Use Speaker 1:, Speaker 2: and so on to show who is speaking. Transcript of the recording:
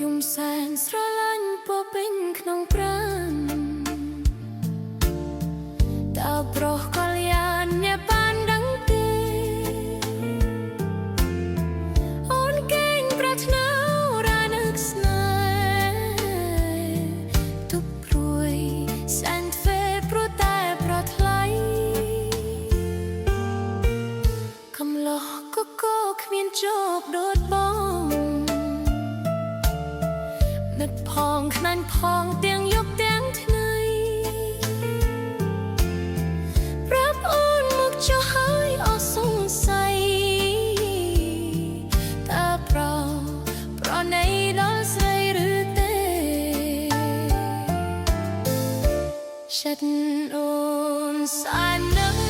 Speaker 1: ខ្ញុំសែនស្រឡាញ់ពោពេញក្នុងប្រាណតើប្រុសកល្យានញាបានដឹងទេអូនកេងប្រាថ្នារានឹកស្នេហ៍ទុកព្រួយសែនទ្វេព្រោះតែប្រថ្លៃកំឡោះក៏គ្មានជោគដូចបងនឹកផងខ្នាញ់ផងទាំងយប់ទាំងថ្ងៃប្រាប់អូនមកចុះហើយអស់សង្ស័យតើប្រណីដល់ស្រីឬទេចិត្តអូនសែននឹក